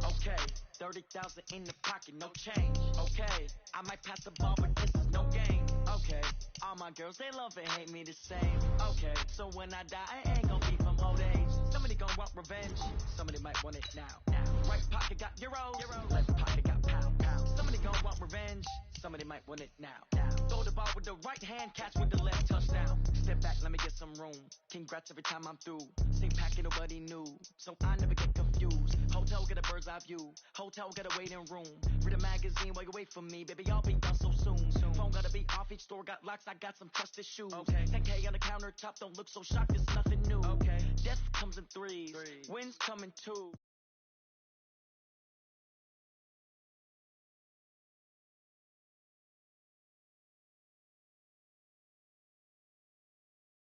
Okay, 30,000 in the pocket, no change. Okay, I might pass the ball, but this is no game. Okay, all my girls, they love and hate me the same. Okay, so when I die, I ain't gonna be from old age. Somebody gonna want revenge, somebody might want it now. Right pocket got euros, left pocket got pound. Somebody gonna want revenge, somebody might want it now. Throw the ball with the right hand, catch with the left, touchdown. Step back, let me get some room. Congrats every time I'm through. Same packet, nobody knew, so I never get confused. Hotel get a bird's eye view, hotel get a waiting room. Read a magazine while you wait for me, baby, I'll be done so soon. Phone gotta be off, each store got locks, I got some trusted shoes. 10K on the countertop, don't look so shocked, it's nothing new. Death comes in threes, wins come in two.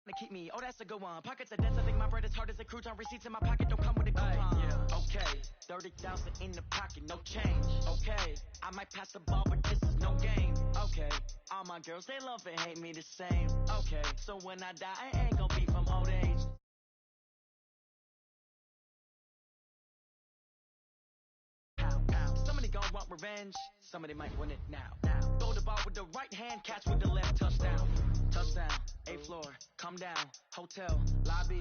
To keep me, oh that's a good one. Pockets are dense, I think my bread is hard as a crouton. Receipts in my pocket don't come with a coupon. Okay, 30,000 in the pocket, no change. Okay, I might pass the ball, but this is no game. Okay, all my girls, they love and hate me the same. Okay, so when I die, I ain't gonna be from old age. Somebody gonna want revenge, somebody might want it now. Throw the ball with the right hand, catch with the left, touchdown. Touchdown, 8th floor, come down, hotel, lobby.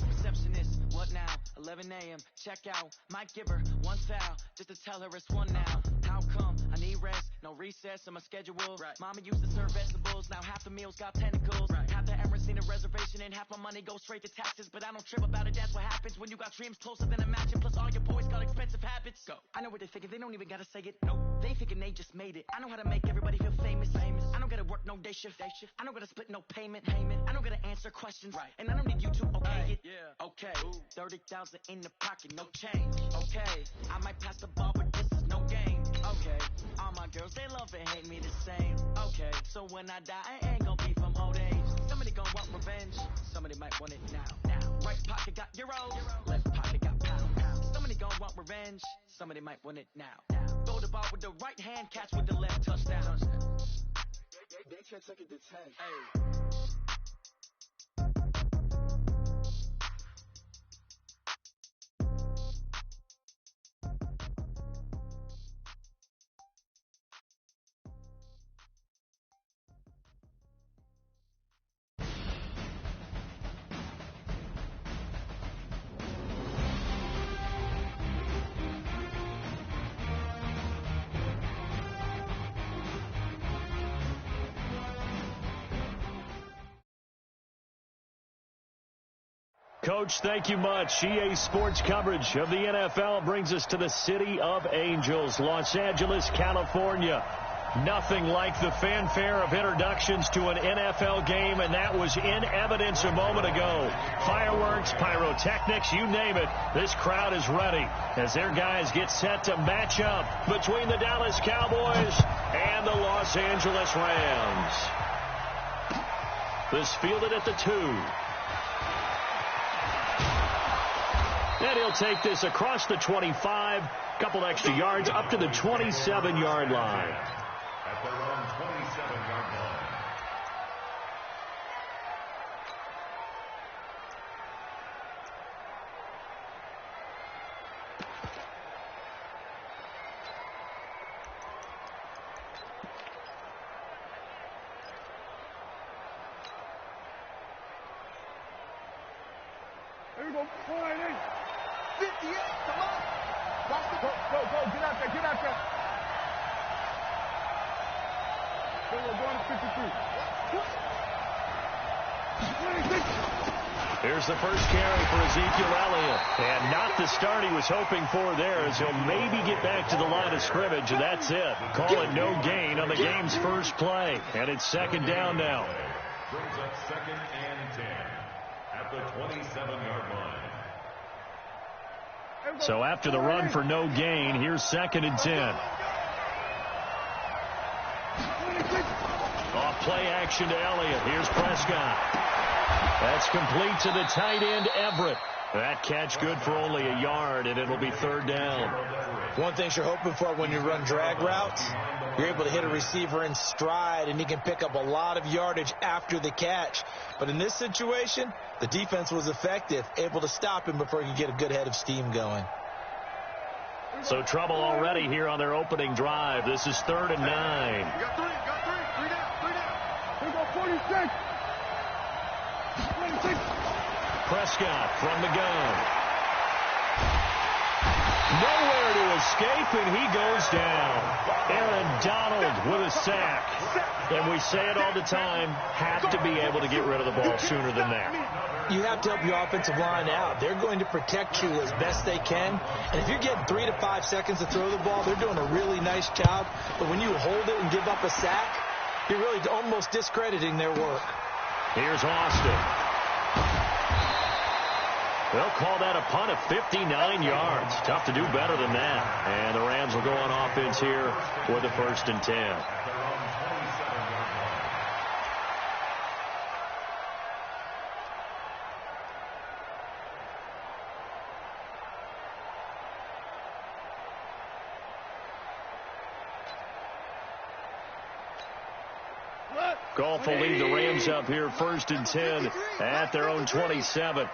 Receptionist, what now? 11 a.m., check out. Might give her one foul, just to tell her it's one now. How come? I need rest, no recess in my schedule. Mama used to serve vegetables, now half the meals got tentacles. Half the errands need a reservation and half my money goes straight to taxes. But I don't trip about it, that's what happens when you got dreams closer than a match. And plus all your boys got expensive habits. Go. I know what they're thinking, they don't even gotta say it. Nope. They thinking they just made it. I know how to make everybody feel famous. I don't gotta work no day shift. I don't gotta split no payment. I don't gotta answer questions. And I don't need you to okay it. Okay, 30,000 in the pocket, no change. Okay, I might pass the ball, but this is no game. Okay, all my girls, they love and hate me the same. Okay, so when I die, I ain't gonna be from old age. Somebody gonna want revenge, somebody might want it now. Right pocket got euros, left pocket got pound. Somebody gonna want revenge, somebody might want it now. Throw the ball with the right hand, catch with the left, touchdown. They can't take it to 10. Hey. Coach, thank you much. EA Sports coverage of the NFL brings us to the City of Angels, Los Angeles, California. Nothing like the fanfare of introductions to an NFL game, and that was in evidence a moment ago. Fireworks, pyrotechnics, you name it. This crowd is ready as their guys get set to match up between the Dallas Cowboys and the Los Angeles Rams. This fielded at the 2. And he'll take this across the 25, couple extra yards up to the 27-yard line. At their own 27-yard line. There you go. 58, come on. Go, get out there. Go on to 53. 26. Here's the first carry for Ezekiel Elliott. And not the start he was hoping for there, as he'll maybe get back to the line of scrimmage, and that's it. Call it no gain on the game's first play. And it's second down now. Brings up 2nd and 10 at the 27-yard line. So after the run for no gain, here's 2nd and 10. Off play action to Elliott. Here's Prescott. That's complete to the tight end, Everett. That catch good for only a yard, and it'll be third down. One thing you're hoping for when you run drag routes, you're able to hit a receiver in stride, and he can pick up a lot of yardage after the catch. But in this situation, the defense was effective, able to stop him before he could get a good head of steam going. So trouble already here on their opening drive. This is 3rd and 9. You got three. Three down. Here we go, 46. 26. Prescott from the gun. Nowhere to escape, and he goes down. Aaron Donald with a sack. And we say it all the time, have to be able to get rid of the ball sooner than that. You have to help your offensive line out. They're going to protect you as best they can. And if you're getting 3 to 5 seconds to throw the ball, they're doing a really nice job. But when you hold it and give up a sack, you're really almost discrediting their work. Here's Austin. They'll call that a punt of 59 yards. Tough to do better than that. And the Rams will go on offense here with a 1st and 10. Goff will lead the Rams up here 1st and 10 at their own 27.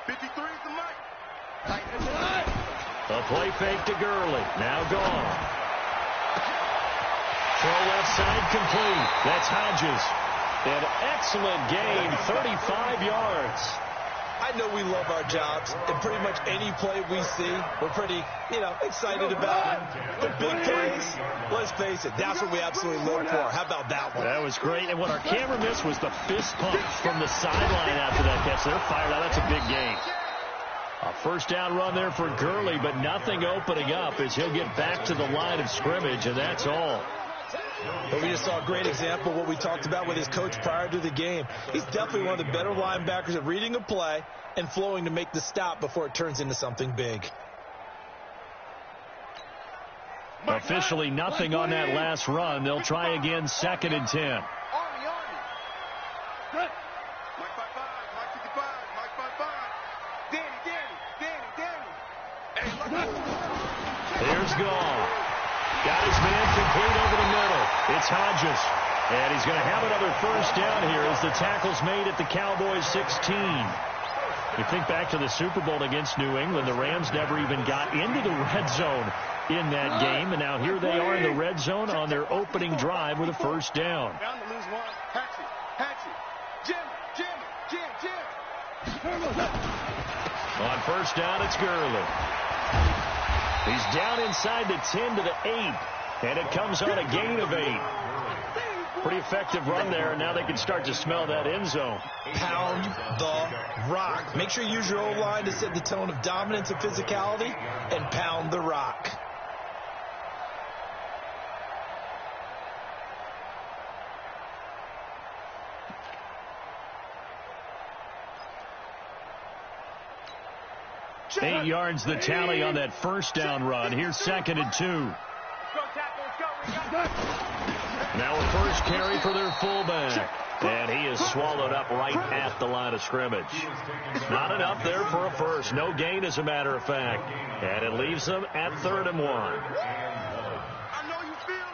53 is the mic. A play fake to Gurley. Now gone. Throw left side complete. That's Hodges. An excellent gain, 35 yards. I know we love our jobs, and pretty much any play we see, we're pretty, excited about. The big plays, let's face it, that's what we absolutely look for. How about that one? That was great, and what our camera missed was the fist pump from the sideline after that catch. They're fired out. That's a big gain. A 1st down run there for Gurley, but nothing opening up as he'll get back to the line of scrimmage, and that's all. But we just saw a great example of what we talked about with his coach prior to the game. He's definitely one of the better linebackers at reading a play and flowing to make the stop before it turns into something big. Officially nothing on that last run. They'll try again 2nd and 10. Army. Mike 55, Mike 55, Mike 55. Danny. Here's Goff. Got his man complete over the middle. It's Hodges. And he's going to have another 1st down here as the tackle's made at the Cowboys 16. You think back to the Super Bowl against New England, the Rams never even got into the red zone in that game. And now here they are in the red zone on their opening drive with a 1st down. Bound to lose one. Hatchet. Jim. On 1st down, it's Gurley. He's down inside the 10 to the 8, and it comes on a gain of 8. Pretty effective run there, and now they can start to smell that end zone. Pound the rock. Make sure you use your O-line to set the tone of dominance and physicality, and pound the rock. Eight yards the tally on that 1st down run. Here's 2nd and 2. Now a 1st carry for their fullback. And he is swallowed up right at the line of scrimmage. Not enough there for a 1st. No gain, as a matter of fact. And it leaves them at 3rd and 1. I know you feel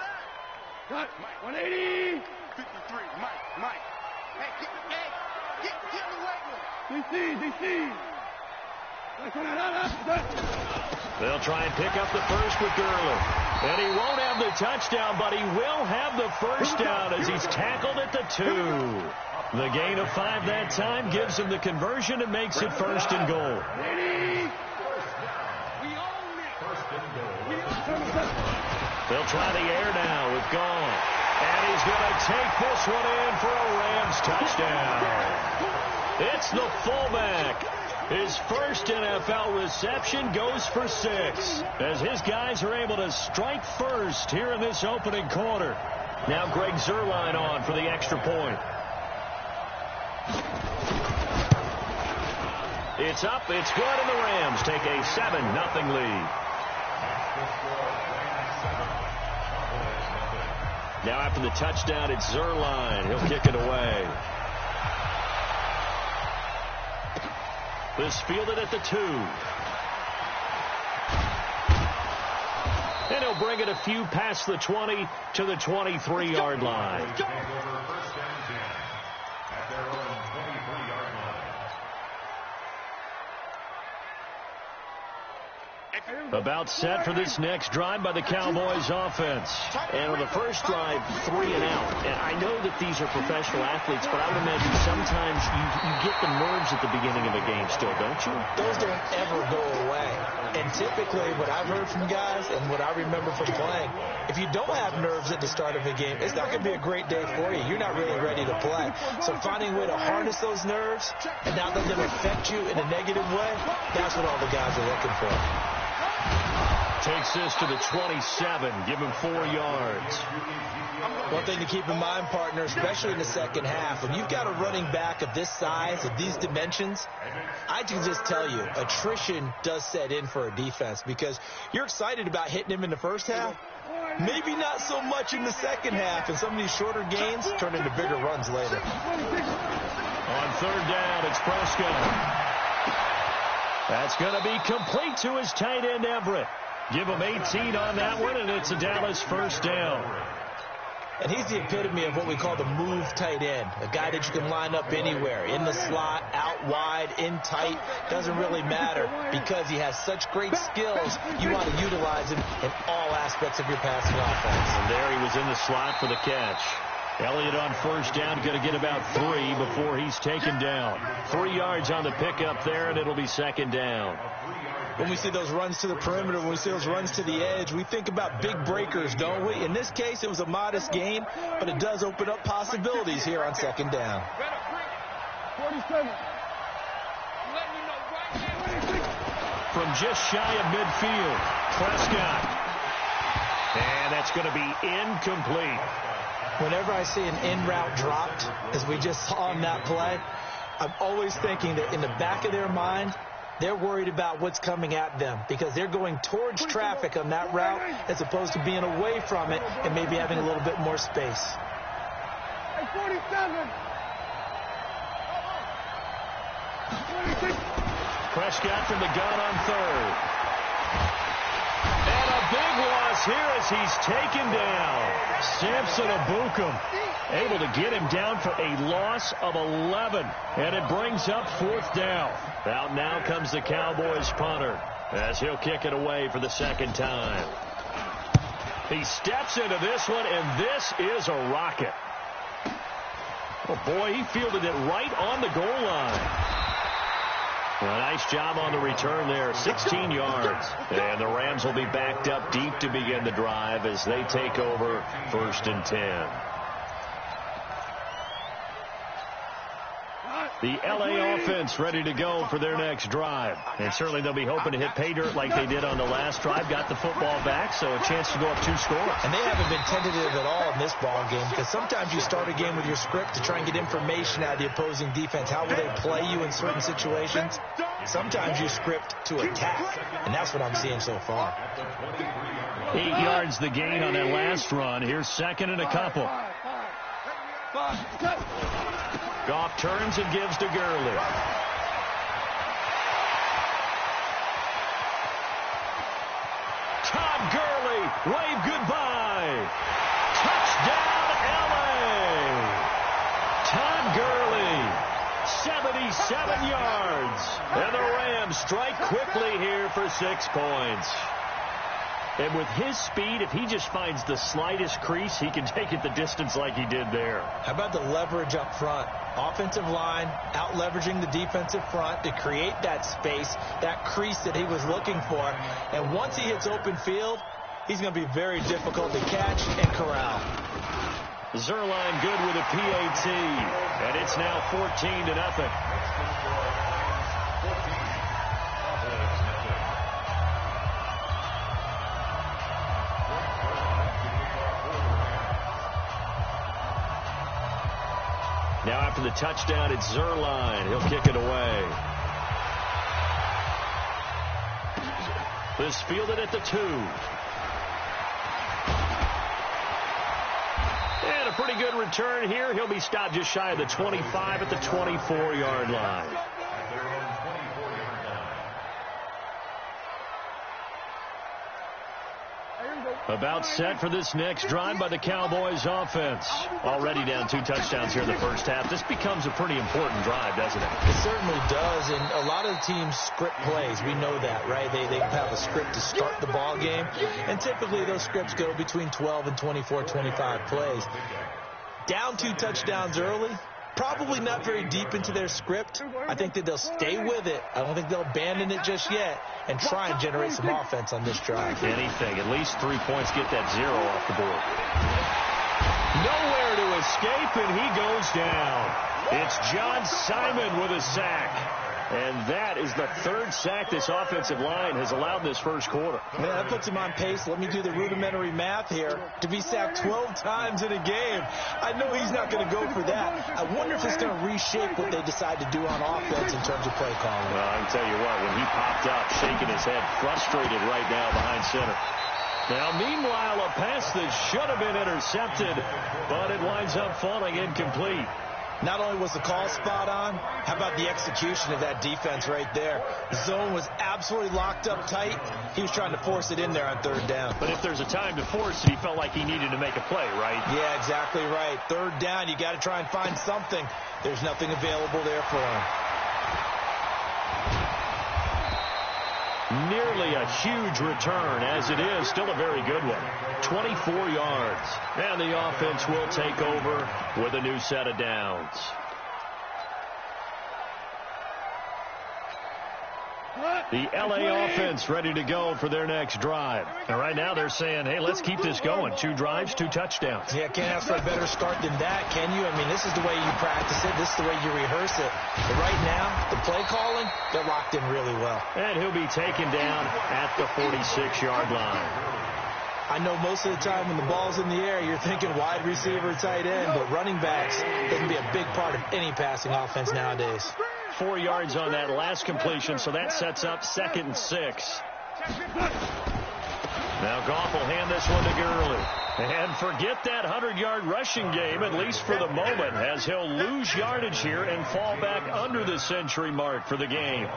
that. 180. 53, Mike. Hey, get the weight room. DC. They'll try and pick up the 1st with Gurley. And he won't have the touchdown, but he will have the 1st down as he's tackled at the 2. The gain of 5 that time gives him the conversion and makes it 1st and goal. They'll try the air now with Goff. And he's going to take this one in for a Rams touchdown. It's the fullback. His 1st NFL reception goes for 6 as his guys are able to strike first here in this opening quarter. Now Greg Zuerlein on for the extra point. It's up, it's good, and the Rams take a 7-0 lead. Now after the touchdown, it's Zuerlein. He'll kick it away. This fielded at the 2. And he'll bring it a few past the 20 to the 23-yard line. About set for this next drive by the Cowboys offense. And on the first drive, 3 and out. And I know that these are professional athletes, but I would imagine sometimes you get the nerves at the beginning of a game still, don't you? Those don't ever go away. And typically what I've heard from guys and what I remember from playing, if you don't have nerves at the start of a game, it's not going to be a great day for you. You're not really ready to play. So finding a way to harness those nerves and not let them affect you in a negative way, that's what all the guys are looking for. Takes this to the 27. Give him 4 yards. One thing to keep in mind, partner, especially in the second half, when you've got a running back of this size, of these dimensions, I can just tell you, attrition does set in for a defense because you're excited about hitting him in the first half. Maybe not so much in the second half, and some of these shorter gains turn into bigger runs later. On third down, it's Prescott. That's going to be complete to his tight end, Everett. Give him 18 on that one, and it's a Dallas first down. And he's the epitome of what we call the move tight end, a guy that you can line up anywhere, in the slot, out wide, in tight, doesn't really matter because he has such great skills. You want to utilize him in all aspects of your passing offense. And there he was in the slot for the catch. Elliott on first down, going to get about 3 before he's taken down. 3 yards on the pickup there, and it'll be second down. When we see those runs to the perimeter, when we see those runs to the edge, we think about big breakers, don't we? In this case, it was a modest gain, but it does open up possibilities here on second down. 47. From just shy of midfield, Prescott. And that's going to be incomplete. Whenever I see an in route dropped, as we just saw on that play, I'm always thinking that in the back of their mind, they're worried about what's coming at them because they're going towards traffic on that route as opposed to being away from it and maybe having a little bit more space. 47. 26. Prescott from the gun on third. And a big loss here as he's taken down. Samson Ebukam able to get him down for a loss of 11. And it brings up fourth down. Out now comes the Cowboys punter as he'll kick it away for the second time. He steps into this one, and this is a rocket. Oh, boy, he fielded it right on the goal line. A nice job on the return there, 16 yards. And the Rams will be backed up deep to begin the drive as they take over 1st and 10. The L.A. offense ready to go for their next drive. And certainly they'll be hoping to hit pay dirt like they did on the last drive. Got the football back, so a chance to go up 2 scores. And they haven't been tentative at all in this ball game because sometimes you start a game with your script to try and get information out of the opposing defense. How will they play you in certain situations? Sometimes you script to attack, and that's what I'm seeing so far. 8 yards the gain on that last run. Here's second and a couple. Goff turns and gives to Gurley. Todd Gurley, wave goodbye. Touchdown, L.A. Todd Gurley, 77 yards. And the Rams strike quickly here for 6 points. And with his speed, if he just finds the slightest crease, he can take it the distance like he did there. How about the leverage up front? Offensive line out leveraging the defensive front to create that space, that crease that he was looking for. And once he hits open field, he's going to be very difficult to catch and corral. Zerline good with a PAT. And it's now 14-0. Now after the touchdown, it's Zerline. He'll kick it away. This fielded at the 2. And a pretty good return here. He'll be stopped just shy of the 25 at the 24-yard line. About set for this next drive by the Cowboys offense. Already down 2 touchdowns here in the first half. This becomes a pretty important drive, doesn't it? It certainly does, and a lot of the teams script plays. We know that, right? They have a script to start the ball game, and typically those scripts go between 12 and 24, 25 plays. Down 2 touchdowns early, probably not very deep into their script. I think that they'll stay with it. I don't think they'll abandon it just yet and try and generate some offense on this drive. Anything. At least 3 points. Get that 0 off the board. Nowhere to escape, and he goes down. It's John Simon with a sack. And that is the 3rd sack this offensive line has allowed this first quarter. Yeah, that puts him on pace. Let me do the rudimentary math here. To be sacked 12 times in a game, I know he's not going to go for that. I wonder if it's going to reshape what they decide to do on offense in terms of play calling. Well, I can tell you what, when he popped up, shaking his head, frustrated right now behind center. Now, meanwhile, a pass that should have been intercepted, but it winds up falling incomplete. Not only was the call spot on, how about the execution of that defense right there? The zone was absolutely locked up tight. He was trying to force it in there on 3rd down. But if there's a time to force it, he felt like he needed to make a play, right? Yeah, exactly right. 3rd down, you got to try and find something. There's nothing available there for him. Nearly a huge return, as it is still a very good one. 24 yards. And the offense will take over with a new set of downs. The LA offense ready to go for their next drive. And right now they're saying, hey, let's keep this going. 2 drives, 2 touchdowns. Yeah, can't ask for a better start than that, can you? I mean, this is the way you practice it. This is the way you rehearse it. But right now, the play calling, they're locked in really well. And he'll be taken down at the 46-yard line. I know most of the time when the ball's in the air, you're thinking wide receiver, tight end, but running backs can be a big part of any passing offense nowadays. 4 yards on that last completion, so that sets up 2nd and 6. Now Goff will hand this one to Gurley. And forget that 100-yard rushing game, at least for the moment, as he'll lose yardage here and fall back under the century mark for the game.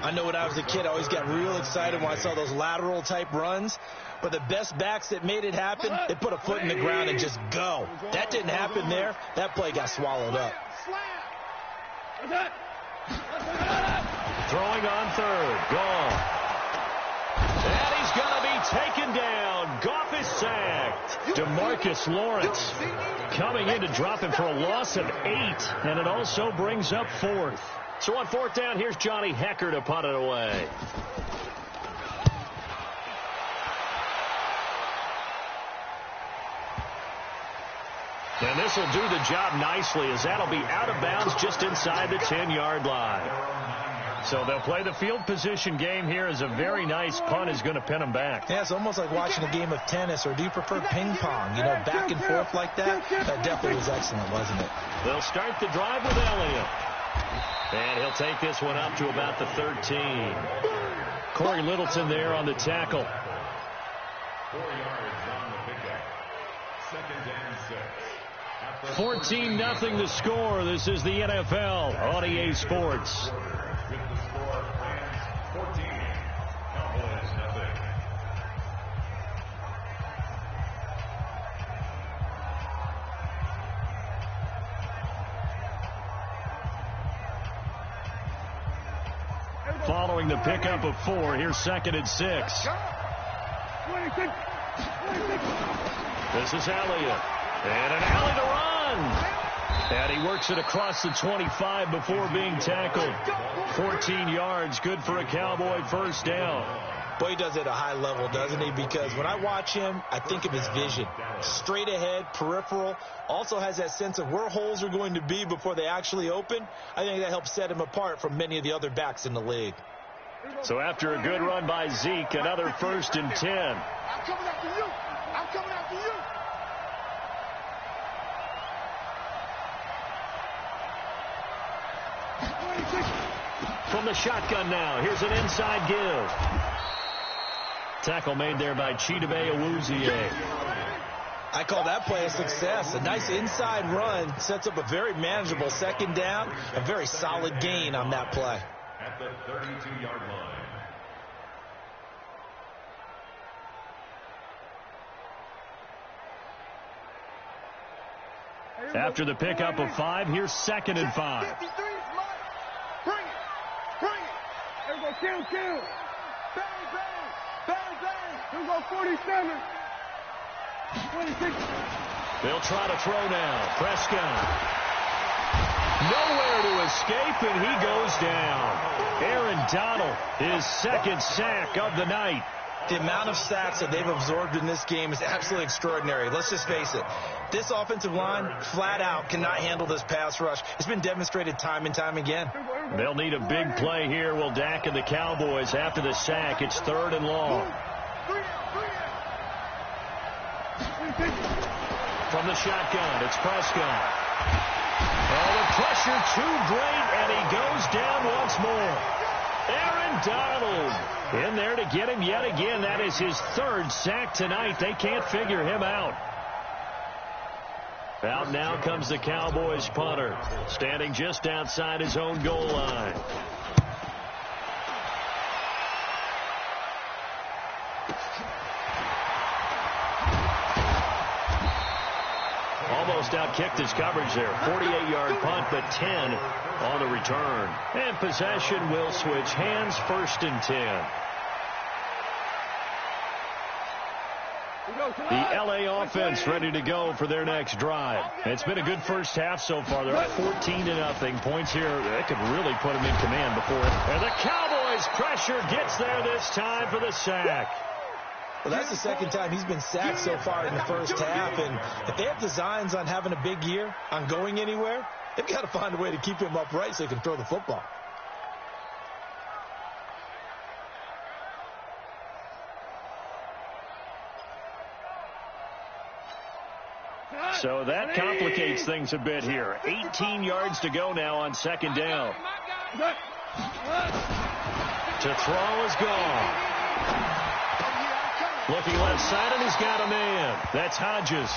I know when I was a kid, I always got real excited when I saw those lateral-type runs. But the best backs that made it happen, they put a foot in the ground and just go. That didn't happen there. That play got swallowed up. Throwing on 3rd. Gone. And he's going to be taken down. Goff is sacked. DeMarcus Lawrence coming in to drop him for a loss of 8. And it also brings up 4th. So on 4th down, here's Johnny Hecker to punt it away. And this will do the job nicely, as that'll be out of bounds just inside the 10-yard line. So they'll play the field position game here, as a very nice punt is going to pin them back. Yeah, it's almost like watching a game of tennis, or do you prefer ping pong? You know, back and forth like that? That definitely was excellent, wasn't it? They'll start the drive with Elliott. And he'll take this one up to about the 13. Corey Littleton there on the tackle. 4 yards on the pickup. 2nd and 6. 14-0 the score. This is the NFL on EA Sports. With the score, Rams 14, Cowboys 0. Following the pickup of 4, here's 2nd and 6. This is Elliott. And an alley to run. And he works it across the 25 before being tackled. 14 yards, good for a Cowboy first down. Boy, he does it at a high level, doesn't he? Because when I watch him, I think of his vision. Straight ahead, peripheral. Also has that sense of where holes are going to be before they actually open. I think that helps set him apart from many of the other backs in the league. So after a good run by Zeke, another 1st and 10. I'm coming after you. I'm coming after you. From the shotgun now, here's an inside give. Tackle made there by Chidobe Awuzie. I call that play a success. A nice inside run sets up a very manageable 2nd down. A very solid gain on that play. At the 32-yard line. After the pickup of 5, here's 2nd and 5. 53 is mine. Bring it. Bring it. There we go. Kill. Bang, bang. Bang, bang. Here we go. 47. 26. They'll try to throw now. Prescott. Nowhere to escape, and he goes down. Aaron Donald, his 2nd sack of the night. The amount of sacks that they've absorbed in this game is absolutely extraordinary. Let's just face it. This offensive line, flat out, cannot handle this pass rush. It's been demonstrated time and time again. They'll need a big play here. Will Dak and the Cowboys after the sack. It's 3rd and long. From the shotgun, it's Prescott. Oh, the pressure too great, and he goes down once more. Aaron Donald in there to get him yet again. That is his 3rd sack tonight. They can't figure him out. Out now comes the Cowboys punter, standing just outside his own goal line. Almost outkicked his coverage there. 48-yard punt, but 10 on the return. And possession will switch hands, 1st and 10. The L.A. offense ready to go for their next drive. It's been a good first half so far. They're up 14-0. Points here, that could really put them in command before. And the Cowboys pressure gets there this time for the sack. Well, that's the 2nd time he's been sacked so far in the first half. And if they have designs on having a big year, on going anywhere, they've got to find a way to keep him upright so he can throw the football. So that complicates things a bit here. 18 yards to go now on 2nd down. To throw is gone. Looking left side, and he's got a man. That's Hodges.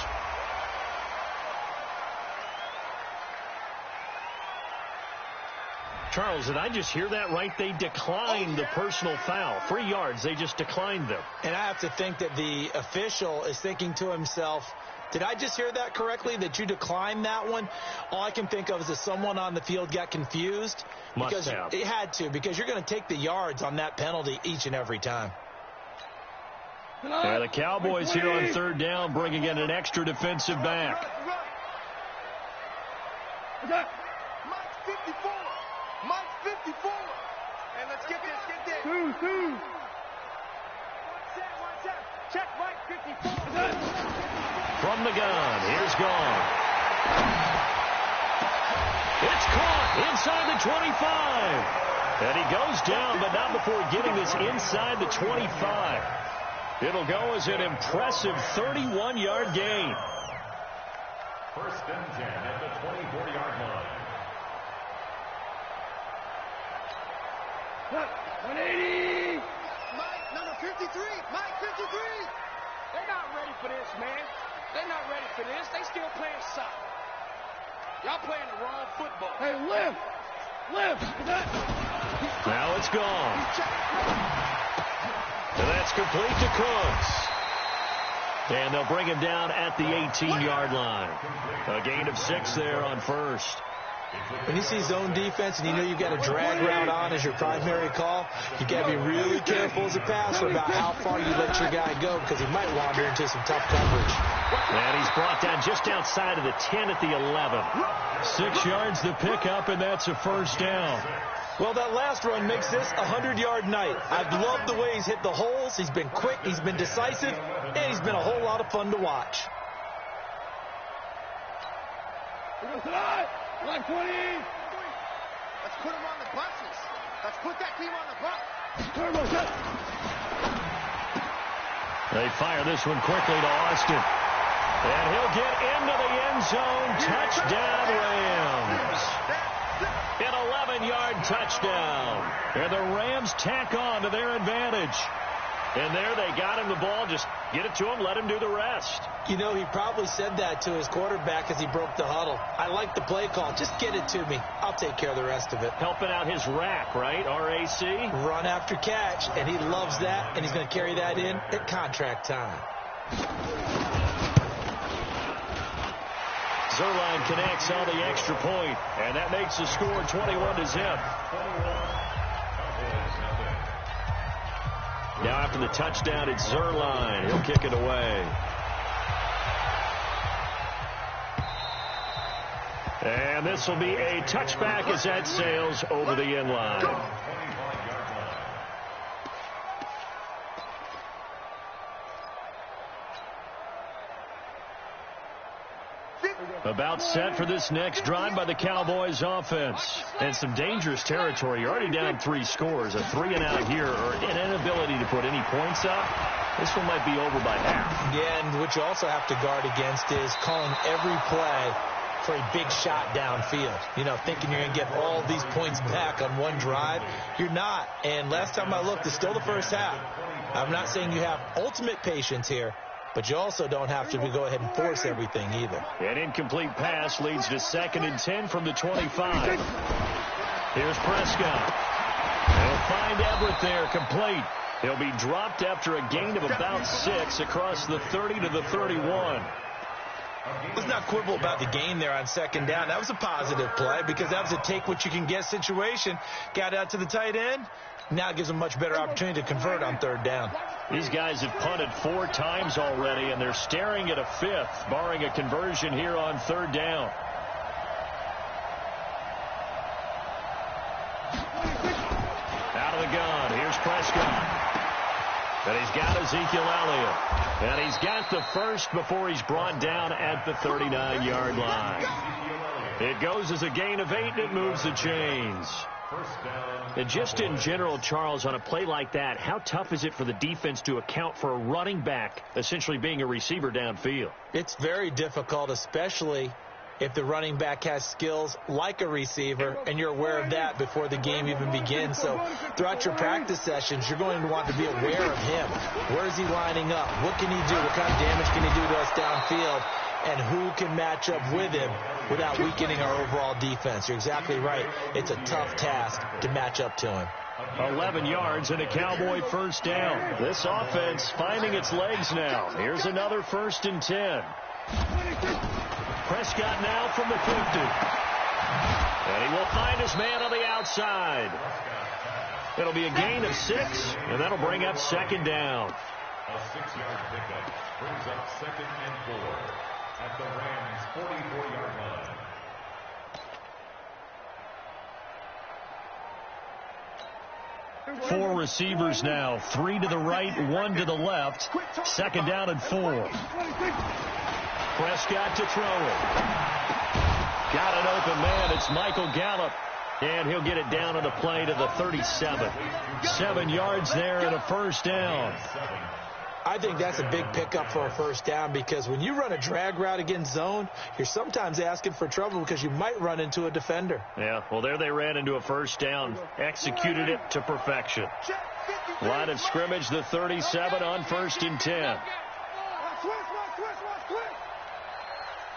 Charles, did I just hear that right? They declined the personal foul. 3 yards, they just declined them. And I have to think that the official is thinking to himself, did I just hear that correctly, that you declined that one? All I can think of is that someone on the field got confused. Must have. It had to, because you're going to take the yards on that penalty each and every time. The Cowboys here on 3rd down, bringing in an extra defensive back. Mike's 54. Mike's 54. And let's get this. Two. Check Mike 54. From the gun, here's gone. It's caught inside the 25. And he goes down, but not before getting this inside the 25. It'll go as an impressive 31-yard gain. 1st and 10 at the 24-yard line. 180. Mike, number 53. Mike, 53. They're not ready for this, man. They're not ready for this. They still playing soccer. Y'all playing the wrong football. Hey, lift. Now it's gone. And that's complete to Cooks. And they'll bring him down at the 18-yard line. A gain of 6 there on 1st. When you see zone defense and you know you've got a drag route on as your primary call, you got to be really careful as a passer about how far you let your guy go, because he might wander into some tough coverage. And he's brought down just outside of the 10 at the 11. 6 yards to pick up, and that's a 1st down. Well, that last run makes this a 100-yard night. I've loved the way he's hit the holes. He's been quick, he's been decisive, and he's been a whole lot of fun to watch. Like 20. Let's put him on the buses. Let's put that team on the bus. They fire this one quickly to Austin. And he'll get into the end zone. Touchdown, Rams. An 11-yard touchdown. And the Rams tack on to their advantage. And there they got him the ball. Just get it to him, let him do the rest. You know, he probably said that to his quarterback as he broke the huddle. I like the play call. Just get it to me. I'll take care of the rest of it. Helping out his rack, right? R-A-C? Run after catch, and he loves that, and he's going to carry that in at contract time. Zerline connects on the extra point, and that makes the score 21-0. Now after the touchdown, it's Zerline. He'll kick it away. And this will be a touchback as that sails over the end line. About set for this next drive by the Cowboys offense. And some dangerous territory. You're already down 3 scores. A 3-and-out here or an inability to put any points up. This one might be over by half. Yeah, and what you also have to guard against is calling every play for a big shot downfield. You know, thinking you're going to get all these points back on one drive. You're not. And last time I looked, it's still the first half. I'm not saying you have ultimate patience here, but you also don't have to go ahead and force everything either. An incomplete pass leads to 2nd and 10 from the 25. Here's Prescott. They'll find Everett there, complete. He'll be dropped after a gain of about 6 across the 30 to the 31. Let's not quibble about the gain there on 2nd down. That was a positive play because that was a take-what-you-can-get situation. Got out to the tight end. Now it gives them a much better opportunity to convert on 3rd down. These guys have punted 4 times already, and they're staring at a 5th, barring a conversion here on 3rd down. Out of the gun. Here's Prescott. And he's got Ezekiel Elliott. And he's got the first before he's brought down at the 39-yard line. It goes as a gain of 8, and it moves the chains. And just in general, Charles, on a play like that, how tough is it for the defense to account for a running back essentially being a receiver downfield? It's very difficult, especially if the running back has skills like a receiver, and you're aware of that before the game even begins. So throughout your practice sessions, you're going to want to be aware of him. Where is he lining up? What can he do? What kind of damage can he do to us downfield? And who can match up with him without weakening our overall defense? You're exactly right. It's a tough task to match up to him. 11 yards and a Cowboy first down. This offense finding its legs now. Here's another 1st and 10. Prescott now from the 50. And he will find his man on the outside. It'll be a gain of 6, and that'll bring up 2nd down. A 6-yard pickup brings up 2nd and 4 at the Rams' 44-yard line. 4 receivers now. 3 to the right, 1 to the left. 2nd down and 4. Prescott to throw it. Got an open man. It's Michael Gallup. And he'll get it down on a play to the 37. 7 yards there and a first down. I think that's a big pickup for a first down because when you run a drag route against zone, you're sometimes asking for trouble because you might run into a defender. Yeah, well, there they ran into a first down. Executed it to perfection. Line of scrimmage, the 37 on 1st and 10.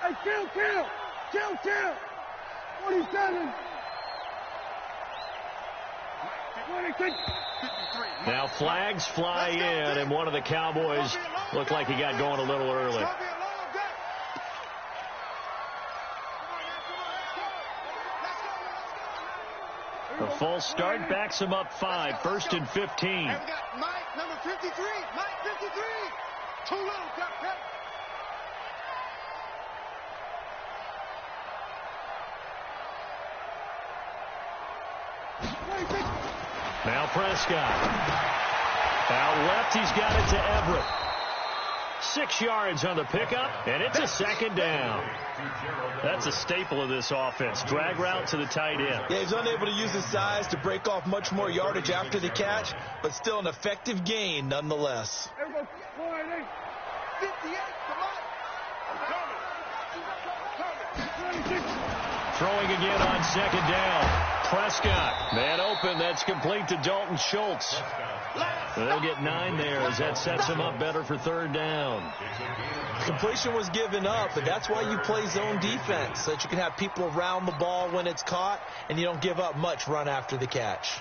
Hey, chill. 47. Now flags fly in, and one of the Cowboys looked like he got going a little early. The false start backs him up 5, 1st and 15. And we got Mike, number 53. Mike, 53. Too little, cut. Now Prescott. Out left, he's got it to Everett. 6 yards on the pickup, and it's a 2nd down. That's a staple of this offense. Drag route to the tight end. Yeah, he's unable to use his size to break off much more yardage after the catch, but still an effective gain nonetheless. 58, Throwing again on 2nd down. Prescott, man open, that's complete to Dalton Schultz. They'll get 9 there as that sets him up better for 3rd down. Completion was given up, but that's why you play zone defense, so that you can have people around the ball when it's caught, and you don't give up much run after the catch.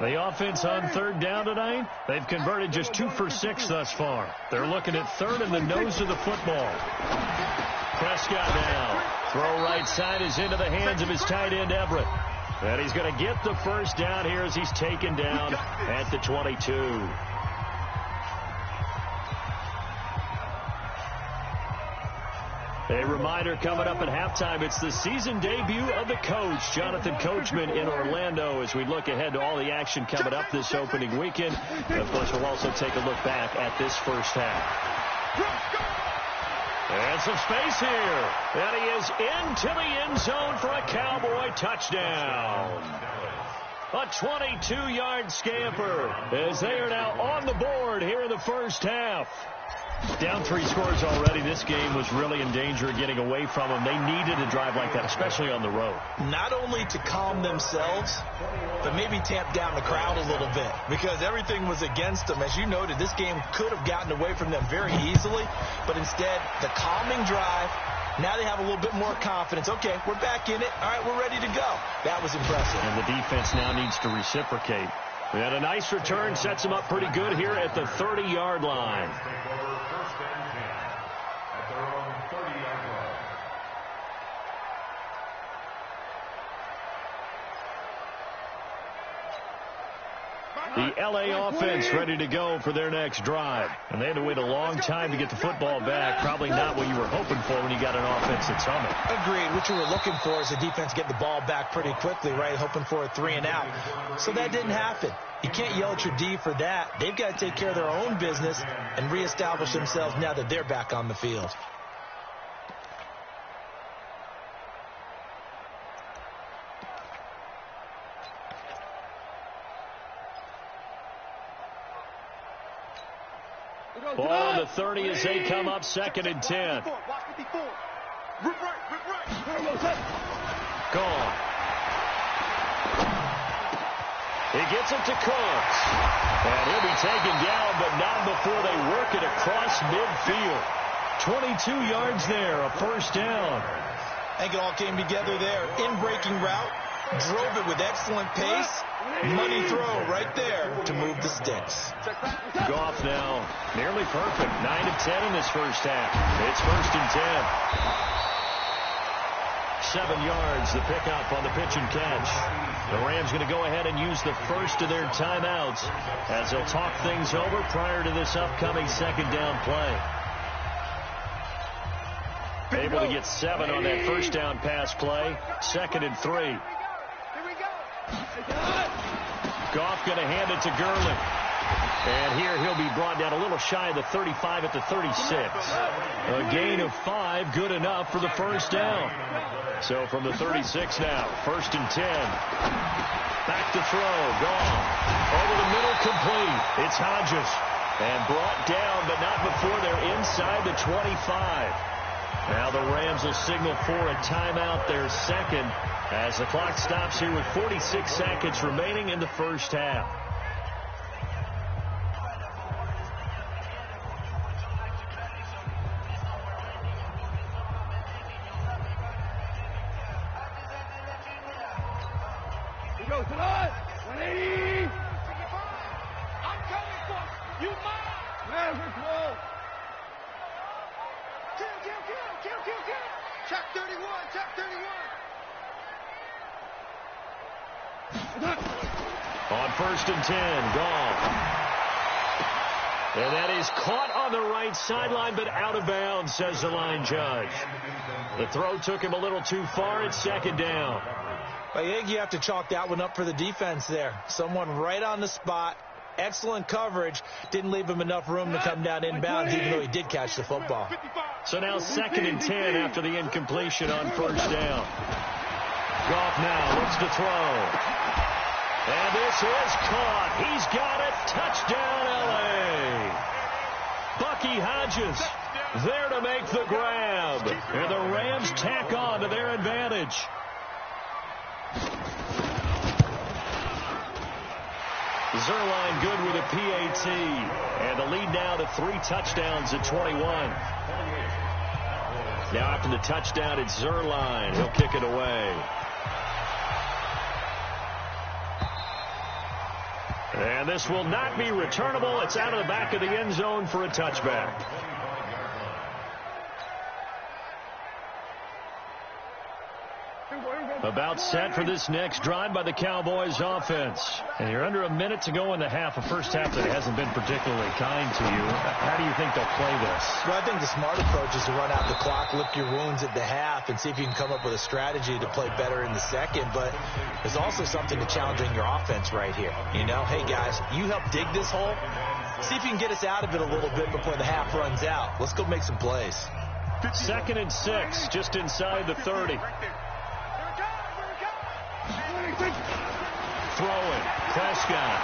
The offense on third down tonight, they've converted just 2 for 6 thus far. They're looking at third in the nose of the football. Prescott now. Throw right side is into the hands of his tight end, Everett. And he's going to get the first down here as he's taken down at the 22. A reminder coming up at halftime, it's the season debut of the coach, Jonathan Coachman, in Orlando, as we look ahead to all the action coming up this opening weekend. And of course, we'll also take a look back at this first half. And some space here. And he is into the end zone for a Cowboy touchdown. A 22-yard scamper as they are now on the board here in the first half. Down 3 scores already. This game was really in danger of getting away from them. They needed a drive like that, especially on the road. Not only to calm themselves, but maybe tamp down the crowd a little bit, because everything was against them. As you noted, this game could have gotten away from them very easily, but instead, the calming drive, now they have a little bit more confidence. Okay, we're back in it. All right, we're ready to go. That was impressive. And the defense now needs to reciprocate. And a nice return sets them up pretty good here at the 30-yard line. The L.A. offense ready to go for their next drive. And they had to wait a long time to get the football back. Probably not what you were hoping for when you got an offense that's humming. Agreed. What you were looking for is the defense get the ball back pretty quickly, right? Hoping for a 3 and out. So that didn't happen. You can't yell at your D for that. They've got to take care of their own business and reestablish themselves now that they're back on the field. Ball on the 30 as they come up 2nd and 10. Gone. He gets it to Cooks. And he'll be taken down, but not before they work it across midfield. 22 yards there, a first down. I think it all came together there. In-breaking route, drove it with excellent pace. Money throw right there to move the sticks. Goff now nearly perfect. 9 of 10 in this first half. It's 1st and 10. 7 yards, the pickup on the pitch and catch. The Rams going to go ahead and use the first of their timeouts as they'll talk things over prior to this upcoming 2nd down play. Able to get 7 on that first down pass play. 2nd and 3. Goff going to hand it to Gurley. And here he'll be brought down a little shy of the 35 at the 36. A gain of 5, good enough for the first down. So from the 36 now, 1st and 10. Back to throw, gone. Over the middle, complete. It's Hodges. And brought down, but not before they're inside the 25. Now the Rams will signal for a timeout, their second, as the clock stops here with 46 seconds remaining in the first half. He goes to us. 180. I'm coming for you. Mine. Never close. Kill. Check 31. On 1st and 10, Goff. And that is caught on the right sideline, but out of bounds, says the line judge. The throw took him a little too far. It's 2nd down. I think you have to chalk that one up for the defense there. Someone right on the spot. Excellent coverage. Didn't leave him enough room to come down inbounds, even though he did catch the football. So now 2nd and 10 after the incompletion on first down. Goff now looks to throw. And this is caught. He's got it. Touchdown, L.A. Bucky Hodges there to make the grab. And the Rams tack on to their advantage. Zerline good with a PAT. And the lead now to 3 touchdowns at 21. Now after the touchdown, it's Zerline. He'll kick it away. And this will not be returnable. It's out of the back of the end zone for a touchback. About set for this next drive by the Cowboys offense. And you're under a minute to go in the half, a first half that hasn't been particularly kind to you. How do you think they'll play this? Well, I think the smart approach is to run out the clock, lick your wounds at the half, and see if you can come up with a strategy to play better in the second. But there's also something to challenging your offense right here. You know, hey, guys, you help dig this hole. See if you can get us out of it a little bit before the half runs out. Let's go make some plays. 2nd and 6, just inside the 30. Throwing, Prescott.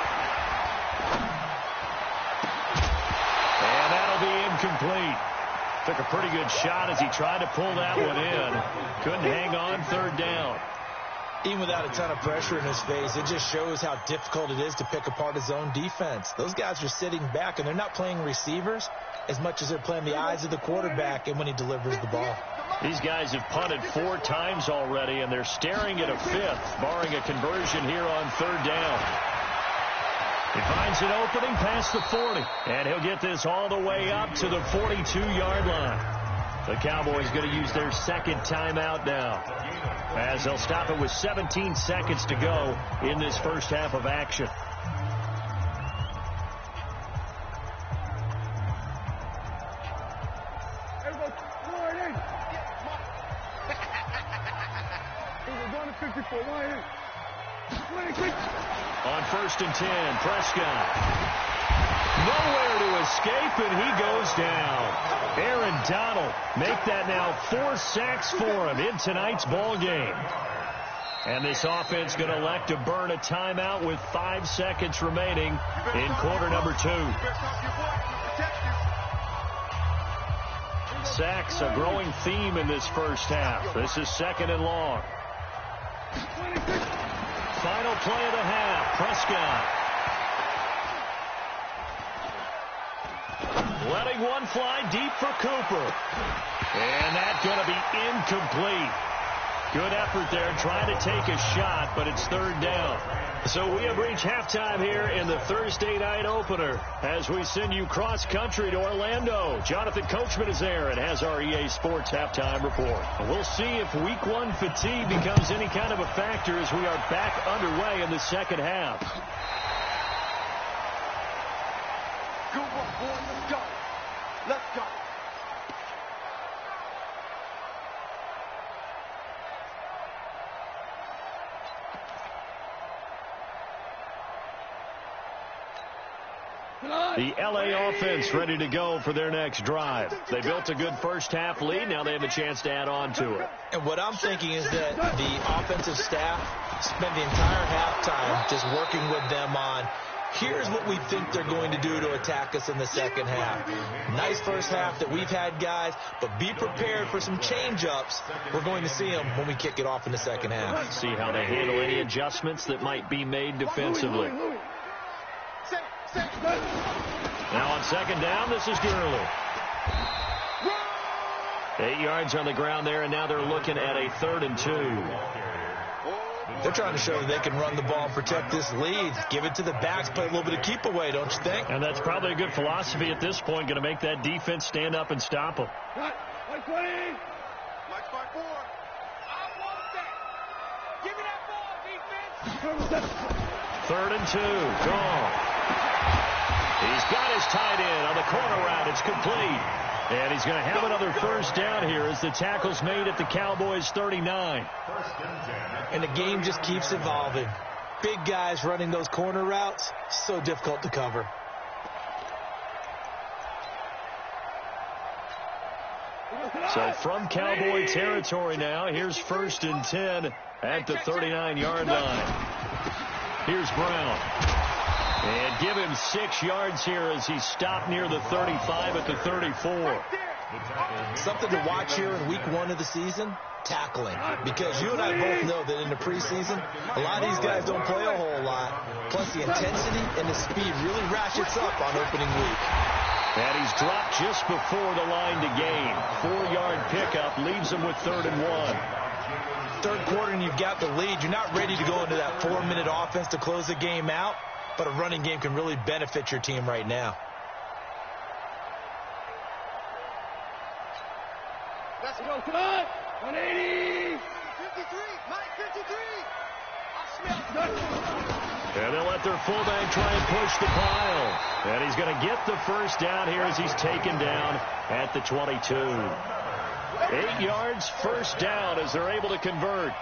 And that'll be incomplete. Took a pretty good shot as he tried to pull that one in. Couldn't hang on, 3rd down. Even without a ton of pressure in his face, it just shows how difficult it is to pick apart his own defense. Those guys are sitting back, and they're not playing receivers as much as they're playing the eyes of the quarterback and when he delivers the ball. These guys have punted 4 times already, and they're staring at a 5th, barring a conversion here on 3rd down. He finds an opening past the 40, and he'll get this all the way up to the 42-yard line. The Cowboys going to use their 2nd timeout now, as they'll stop it with 17 seconds to go in this first half of action. On 1st and 10, Prescott. Nowhere to escape, and he goes down. Aaron Donald make that now 4 sacks for him in tonight's ball game. And this offense going to elect to burn a timeout with 5 seconds remaining in quarter number 2. Sacks, a growing theme in this first half. This is 2nd and long. Final play of the half, Prescott. Letting one fly deep for Cooper. And that's going to be incomplete. Good effort there, trying to take a shot, but it's 3rd down. So we have reached halftime here in the Thursday night opener as we send you cross-country to Orlando. Jonathan Coachman is there and has our EA Sports halftime report. We'll see if Week 1 fatigue becomes any kind of a factor as we are back underway in the second half. Good work, boys. Let's go. Let's go. The LA offense ready to go for their next drive. They built a good first half lead. Now they have a chance to add on to it. And what I'm thinking is that the offensive staff spent the entire halftime just working with them on, here's what we think they're going to do to attack us in the second half. Nice first half that we've had, guys, but be prepared for some change-ups. We're going to see them when we kick it off in the second half. See how they handle any adjustments that might be made defensively. Now on 2nd down, this is Gurley. 8 yards on the ground there, and now they're looking at a 3rd and 2. They're trying to show that they can run the ball and protect this lead. Give it to the backs, play a little bit of keep away, don't you think? And that's probably a good philosophy at this point, going to make that defense stand up and stop them. Mike 20. Mike 5-4. I want that. Give me that ball, defense. 3rd and 2, gone. He's got his tight end on the corner route. It's complete. And he's going to have another first down here as the tackle's made at the Cowboys 39. And the game just keeps evolving. Big guys running those corner routes, so difficult to cover. So from Cowboy territory now, here's 1st and 10 at the 39-yard line. Here's Brown. And give him 6 yards here as he stopped near the 35 at the 34. Something to watch here in week 1 of the season, tackling. Because you and I both know that in the preseason, a lot of these guys don't play a whole lot. Plus the intensity and the speed really ratchets up on opening week. And he's dropped just before the line to gain. 4-yard pickup leaves him with 3rd and 1. Third quarter and you've got the lead. You're not ready to go into that 4-minute offense to close the game out. but a running game can really benefit your team right now. Let's go, cut! 180! 53! Mike, 53! And they'll let their fullback try and push the pile. And he's going to get the first down here as he's taken down at the 22. 8 yards, first down as they're able to convert.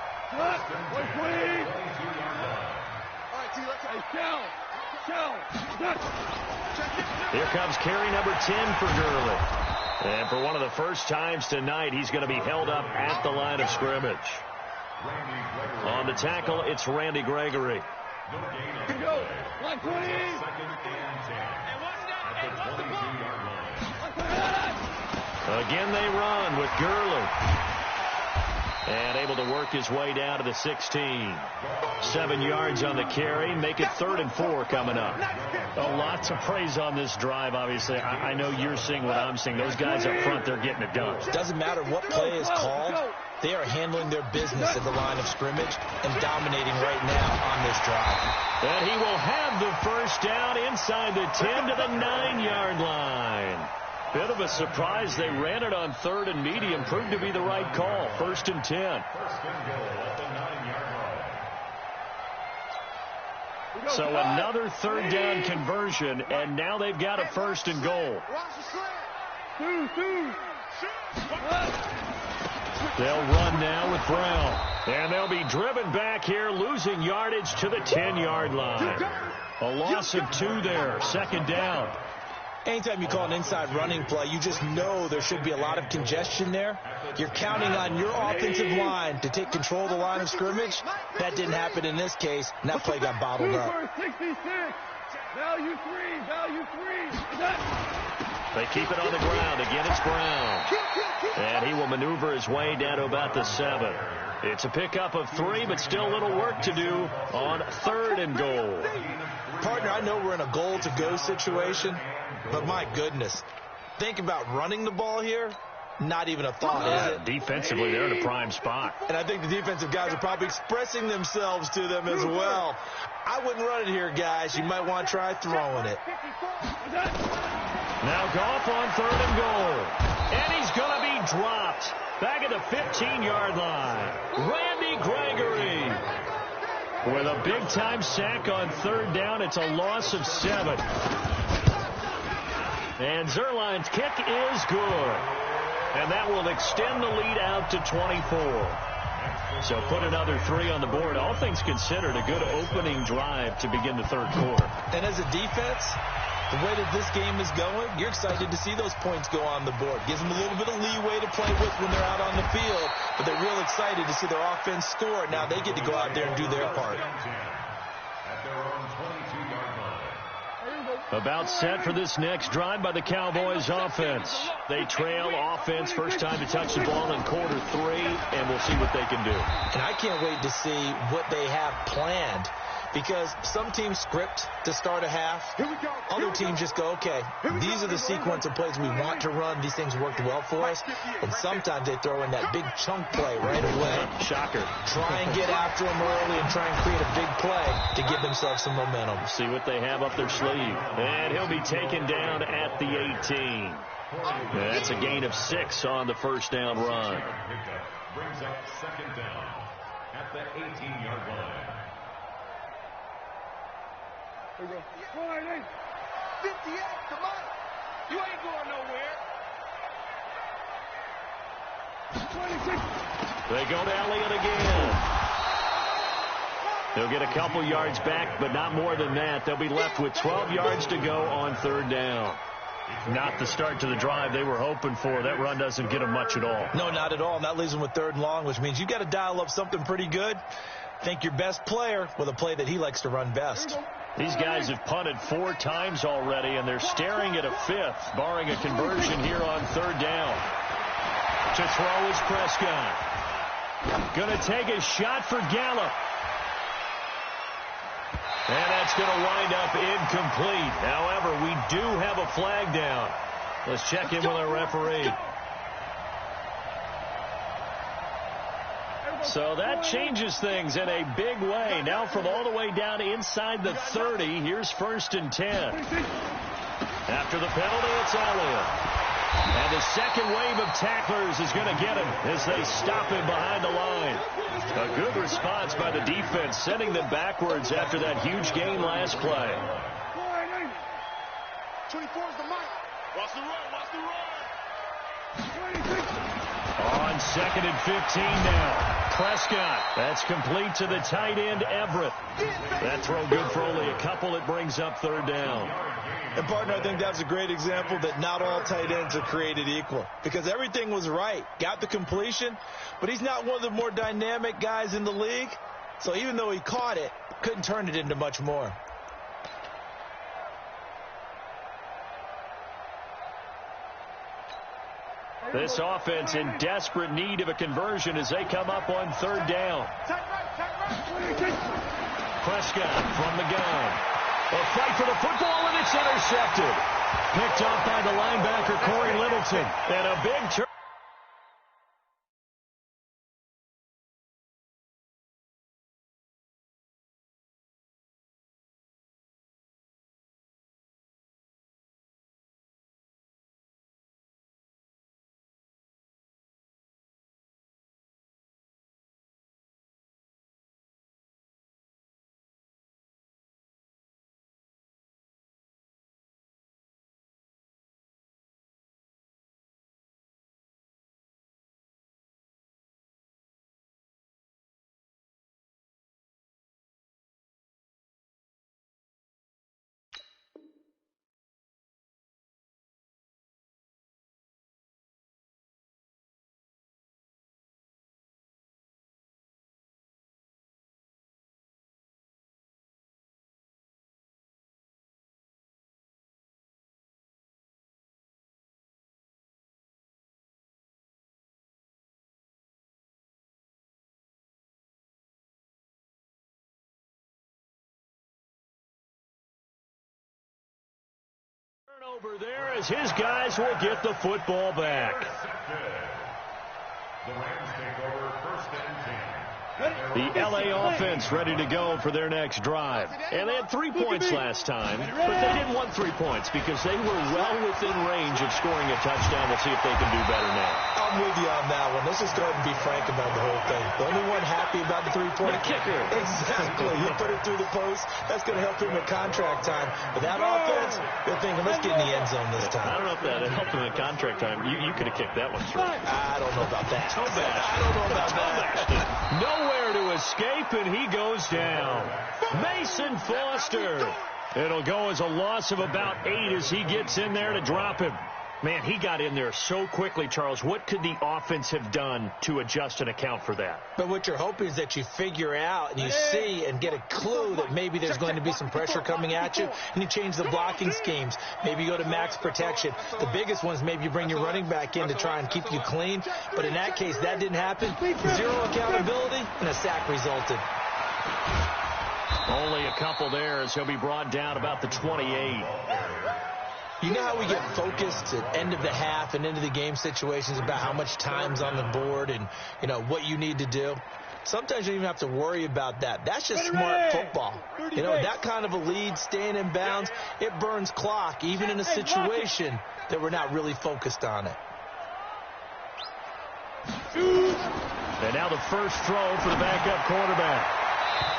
Here comes carry number 10 for Gurley. And for one of the first times tonight, he's going to be held up at the line of scrimmage. On the tackle, it's Randy Gregory. Go. 120. Again, they run with Gurley. And able to work his way down to the 16. 7 yards on the carry. Make it 3rd and 4 coming up. Oh, lots of praise on this drive, obviously. I know you're seeing what I'm seeing. Those guys up front, they're getting it done. Doesn't matter what play is called. They are handling their business at the line of scrimmage and dominating right now on this drive. And he will have the first down inside the 10 to the 9-yard line. Bit of a surprise. They ran it on 3rd and medium. Proved to be the right call. 1st and 10. So another 3rd down conversion, and now they've got a 1st and goal. They'll run now with Brown. And they'll be driven back here, losing yardage to the 10-yard line. A loss of 2 there. 2nd down. Anytime you call an inside running play, you just know there should be a lot of congestion there. You're counting on your offensive line to take control of the line of scrimmage. That didn't happen in this case, and that play got bottled up. Value 3. They keep it on the ground. Again, it's Brown. And he will maneuver his way down to about the 7. It's a pickup of 3, but still a little work to do on 3rd and goal. Partner, I know we're in a goal-to-go situation, but my goodness, think about running the ball here. Not even a thought, is it? Defensively, they're in a prime spot. And I think the defensive guys are probably expressing themselves to them as well. I wouldn't run it here, guys. You might want to try throwing it. Now Goff on 3rd and goal. And he's going to be dropped back at the 15-yard line. Randy Gregory with a big-time sack on 3rd down. It's a loss of 7. And Zerline's kick is good. And that will extend the lead out to 24. So put another 3 on the board. All things considered, a good opening drive to begin the 3rd quarter. And as a defense, the way that this game is going, you're excited to see those points go on the board. Gives them a little bit of leeway to play with when they're out on the field. But they're real excited to see their offense score. Now they get to go out there and do their part. About set for this next drive by the Cowboys offense. They trail offense, first time to touch the ball in quarter 3, and we'll see what they can do. And I can't wait to see what they have planned, because some teams script to start a half. Other teams just go, okay, these are the sequence of plays we want to run. These things worked well for us. And sometimes they throw in that big chunk play right away. Shocker. Try and get after them early and try and create a big play to give themselves some momentum. See what they have up their sleeve. And he'll be taken down at the 18. That's a gain of 6 on the first down run. Brings up 2nd down at the 18-yard line. 58, come on. You ain't going nowhere. 26. They go to Elliott again. They'll get a couple yards back, but not more than that. They'll be left with 12 yards to go on 3rd down. Not the start to the drive they were hoping for. That run doesn't get them much at all. No, not at all. And that leaves them with 3rd and long, which means you got to dial up something pretty good. Think your best player with a play that he likes to run best. These guys have punted 4 times already, and they're staring at a 5th, barring a conversion here on 3rd down. To throw is Prescott. Going to take a shot for Gallup. And that's going to wind up incomplete. However, we do have a flag down. Let's check in with our referee. So that changes things in a big way. Now from all the way down inside the 30, here's 1st and 10. After the penalty, it's Elliott. And the second wave of tacklers is going to get him as they stop him behind the line. A good response by the defense, sending them backwards after that huge gain last play. 24 is the mic. Watch the run, watch the run. On 2nd and 15 now. Prescott. That's complete to the tight end, Everett. That throw good for only a couple. It brings up 3rd down. And, partner, I think that's a great example that not all tight ends are created equal. Because everything was right. Got the completion, but he's not one of the more dynamic guys in the league. So even though he caught it, couldn't turn it into much more. This offense in desperate need of a conversion as they come up on 3rd down. Prescott from the gun. A fight for the football, and it's intercepted. Picked off by the linebacker, Corey Littleton. And a big turn. Turnover there as his guys will get the football back. The Rams take over 1st and 10. The L.A. offense ready to go for their next drive. And they had 3 points last time, but they didn't want 3 points because they were well within range of scoring a touchdown. We'll see if they can do better now. I'm with you on that one. Let's just go ahead and be frank about the whole thing. The only one happy about the 3-point kicker. Exactly. He'll put it through the post. That's going to help him at contract time. But that offense, they're thinking, let's get in the end zone this time. I don't know if that helped him at contract time. You could have kicked that one through. I don't know about that. I don't know about that. Nowhere to escape, and he goes down. Mason Foster. It'll go as a loss of about 8 as he gets in there to drop him. Man, he got in there so quickly, Charles. What could the offense have done to adjust and account for that? But what you're hoping is that you figure out and you see and get a clue that maybe there's going to be some pressure coming at you, and you change the blocking schemes. Maybe you go to max protection. The biggest one is maybe you bring your running back in to try and keep you clean. But in that case, that didn't happen. 0 accountability, and a sack resulted. Only a couple there as he'll be brought down about the 28. You know how we get focused at end of the half and into the game situations about how much time's on the board and, you know, what you need to do? Sometimes you don't even have to worry about that. That's just smart football. You know, that kind of a lead, staying in bounds, it burns clock, even in a situation that we're not really focused on it. And now the first throw for the backup quarterback.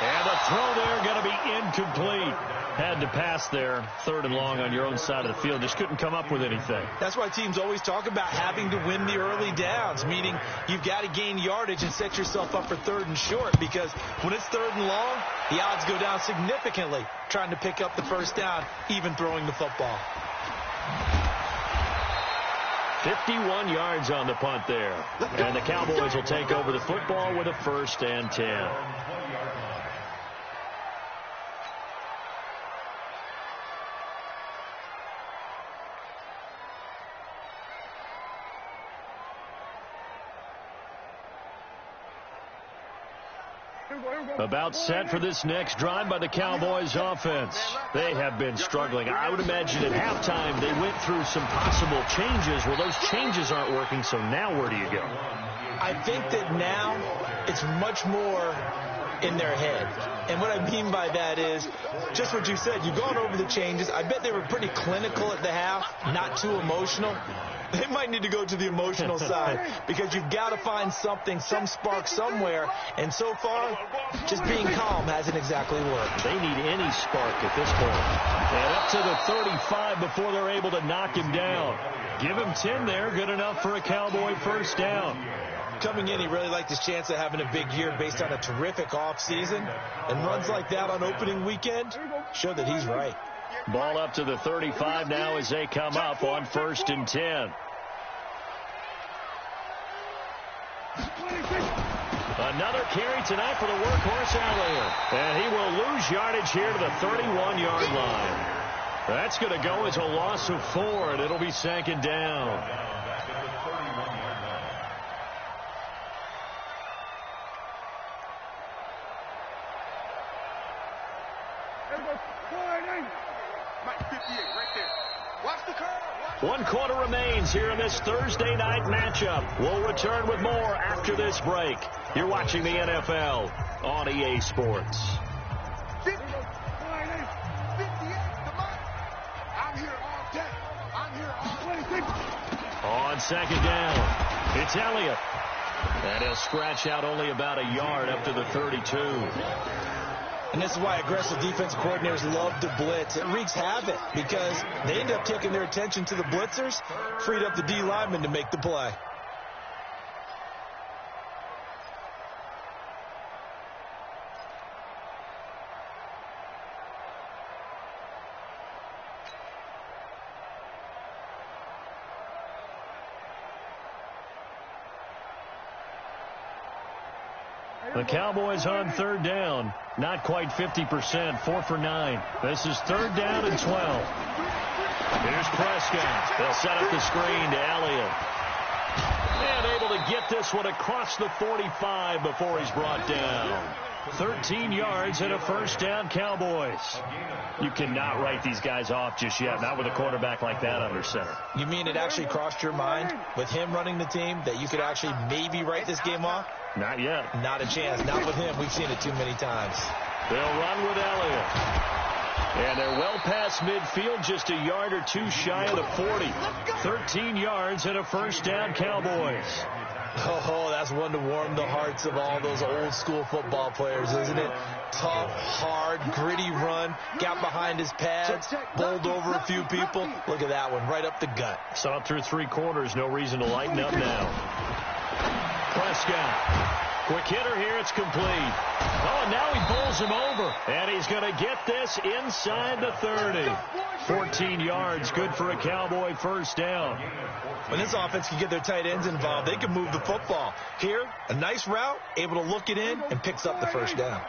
And the throw there going to be incomplete. Had to pass there, 3rd and long on your own side of the field. Just couldn't come up with anything. That's why teams always talk about having to win the early downs, meaning you've got to gain yardage and set yourself up for 3rd and short, because when it's 3rd and long, the odds go down significantly trying to pick up the first down, even throwing the football. 51 yards on the punt there. And the Cowboys will take over the football with a 1st and 10. About set for this next drive by the Cowboys offense. They have been struggling. I would imagine at halftime they went through some possible changes. Well, those changes aren't working, so now where do you go? I think that now it's much more in their head. And what I mean by that is just what you said. You've gone over the changes. I bet they were pretty clinical at the half, not too emotional. They might need to go to the emotional side because you've got to find something, some spark somewhere. And so far, just being calm hasn't exactly worked. They need any spark at this point. And up to the 35 before they're able to knock him down. Give him 10 there. Good enough for a Cowboy first down. Coming in, he really liked his chance of having a big year based on a terrific offseason. And runs like that on opening weekend show that he's right. Ball up to the 35 now as they come up on 1st and 10. Another carry tonight for the workhorse Elliott. And he will lose yardage here to the 31-yard line. That's going to go as a loss of 4, and it'll be 2nd down. One quarter remains here in this Thursday night matchup. We'll return with more after this break. You're watching the NFL on EA Sports. On 2nd down, it's Elliott. And he'll scratch out only about a yard up to the 32. And this is why aggressive defensive coordinators love to blitz. It wreaks havoc because they end up taking their attention to the blitzers, freed up the D lineman to make the play. The Cowboys on 3rd down. Not quite 50%. 4 for 9. This is 3rd down and 12. Here's Prescott. They'll set up the screen to Elliott. And able to get this one across the 45 before he's brought down. 13 yards and a first down, Cowboys. You cannot write these guys off just yet, not with a quarterback like that under center. You mean it actually crossed your mind with him running the team that you could actually maybe write this game off? Not yet. Not a chance. Not with him. We've seen it too many times. They'll run with Elliott. And they're well past midfield, just a yard or two shy of the 40. 13 yards and a first down, Cowboys. Oh, that's one to warm the hearts of all those old school football players, isn't it? Tough, hard, gritty run, got behind his pads, bowled over a few people. Look at that one, right up the gut. Saw it through 3 quarters, no reason to lighten up now. Prescott. Quick hitter here, it's complete. Oh, and now he bowls him over. And he's going to get this inside the 30. 14 yards, good for a Cowboy first down. When this offense can get their tight ends involved, they can move the football. Here, a nice route, able to look it in, and picks up the first down.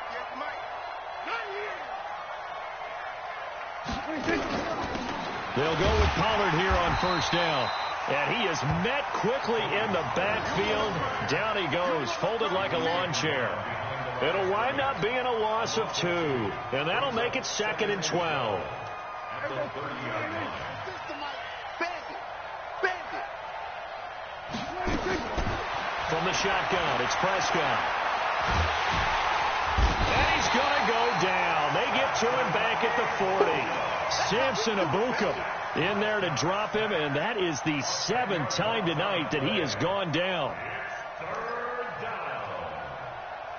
They'll go with Pollard here on first down. And he is met quickly in the backfield. Down he goes, folded like a lawn chair. It'll wind up being a loss of 2. And that'll make it 2nd and 12. From the shotgun, it's Prescott. And he's going to go down. They get to him back at the 40. Samson Abuka in there to drop him, and that is the 7th time tonight that he has gone down. 3rd down.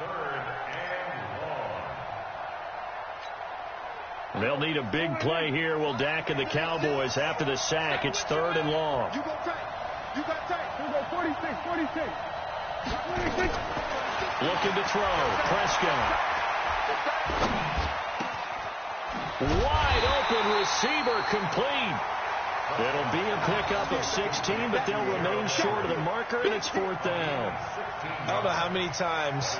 3rd and long. They'll need a big play here. Will Dak and the Cowboys after the sack. It's 3rd and long. You go tight. You got tight. You go 46. Looking to throw. Prescott. Wide open receiver complete. It'll be a pickup of 16, but they'll remain short of the marker, and it's 4th down. I don't know how many times,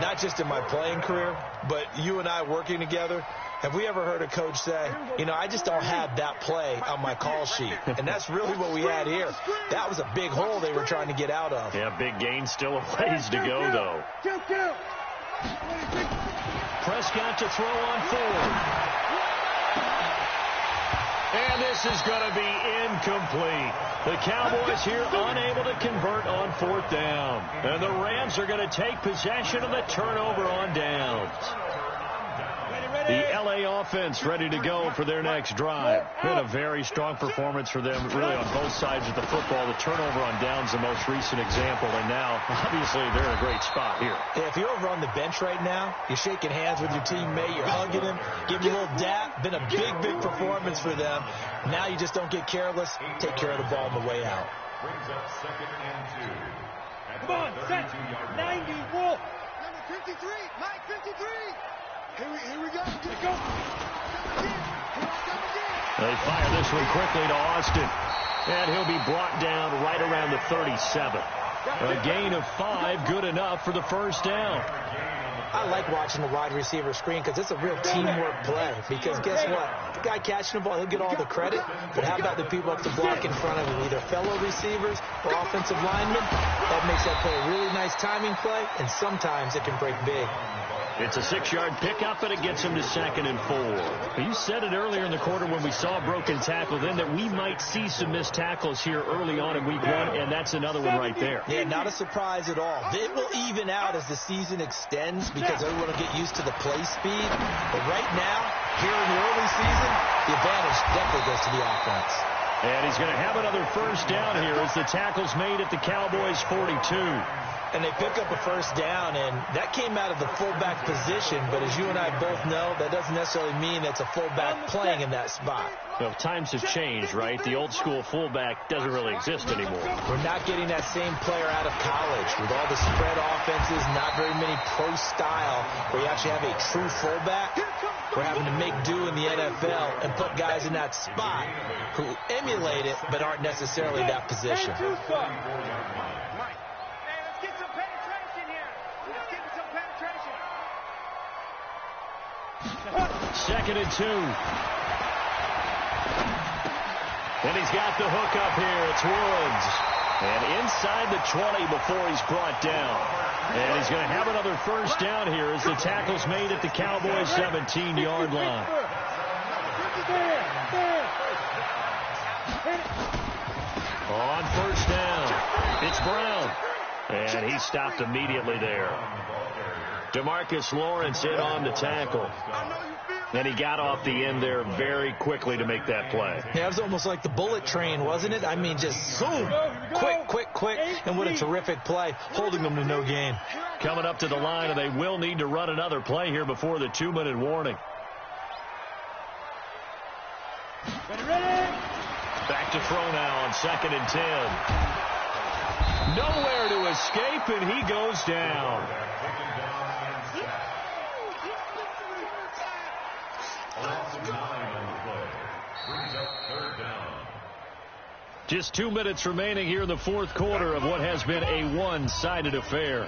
not just in my playing career, but you and I working together, have we ever heard a coach say, you know, I just don't have that play on my call sheet. And that's really what we had here. That was a big hole they were trying to get out of. Yeah, big gain, still a ways to go, though. Prescott to throw on 4. And this is going to be incomplete. The Cowboys here unable to convert on 4th down. And the Rams are going to take possession of the turnover on downs. The L.A. offense ready to go for their next drive. Been a very strong performance for them, really, on both sides of the football. The turnover on downs, the most recent example, and now, obviously, they're in a great spot here. Yeah, if you're over on the bench right now, you're shaking hands with your teammate, you're hugging him, giving him a little dap. Been a big, big performance for them. Now you just don't get careless. Take care of the ball on the way out. Brings up 2nd and 2. Come on, set. 90, roll. Number 53, Mike 53. Here we go. Here we go. They fire this one quickly to Austin. And he'll be brought down right around the 37. A gain of 5, good enough for the first down. I like watching the wide receiver screen because it's a real teamwork play. Because guess what? The guy catching the ball, he'll get all the credit. But how about the people up the block in front of him, either fellow receivers or offensive linemen? That makes that play a really nice timing play, and sometimes it can break big. It's a 6-yard pickup, and it gets him to 2nd and 4. You said it earlier in the quarter when we saw a broken tackle then that we might see some missed tackles here early on in week 1, and that's another one right there. Yeah, not a surprise at all. It will even out as the season extends because everyone will get used to the play speed. But right now, here in the early season, the advantage definitely goes to the offense. And he's going to have another first down here as the tackle's made at the Cowboys' 42. And they pick up a first down, and that came out of the fullback position. But as you and I both know, that doesn't necessarily mean that's a fullback playing in that spot. Well, times have changed, right? The old-school fullback doesn't really exist anymore. We're not getting that same player out of college. With all the spread offenses, not very many pro style, where you actually have a true fullback. We're having to make do in the NFL and put guys in that spot who emulate it but aren't necessarily that position. Second and 2. And he's got the hook up here. It's Woods. And inside the 20 before he's brought down. And he's going to have another first down here as the tackle's made at the Cowboys' 17-yard line. On first down, it's Brown. And he stopped immediately there. DeMarcus Lawrence in on the tackle. And he got off the end there very quickly to make that play. Yeah, it was almost like the bullet train, wasn't it? I mean, just zoom, quick, and what a terrific play, holding them to no gain. Coming up to the line, and they will need to run another play here before the 2-minute warning. Back to throw now on 2nd and 10. Nowhere to escape, and he goes down. Just 2 minutes remaining here in the 4th quarter of what has been a one-sided affair.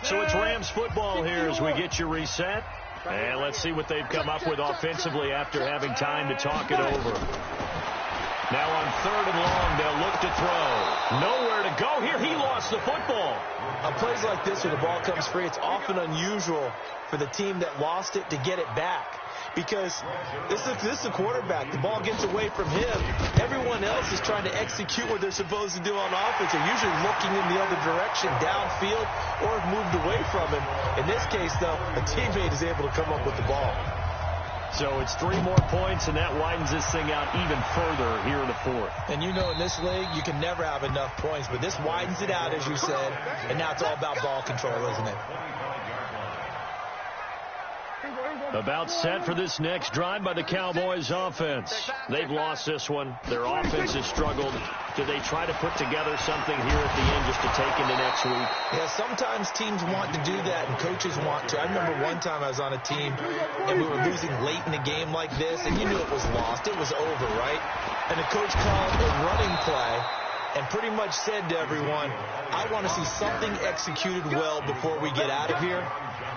So it's Rams football here as we get you reset. And let's see what they've come up with offensively after having time to talk it over. Now on 3rd and long, they'll look to throw. Nowhere to go here. He lost the football. On plays like this where the ball comes free, it's often unusual for the team that lost it to get it back. Because this is the quarterback. The ball gets away from him. Everyone else is trying to execute what they're supposed to do on offense. They're usually looking in the other direction, downfield, or have moved away from him. In this case, though, a teammate is able to come up with the ball. So it's 3 more points, and that widens this thing out even further here in the 4th. And you know in this league, you can never have enough points, but this widens it out, as you said, and now it's all about ball control, isn't it? About set for this next drive by the Cowboys offense. They've lost this one. Their offense has struggled. Do they try to put together something here at the end just to take into next week? Yeah, sometimes teams want to do that and coaches want to. I remember one time I was on a team and we were losing late in a game like this, and you knew it was lost. It was over, right? And the coach called a running play and pretty much said to everyone, I want to see something executed well before we get out of here.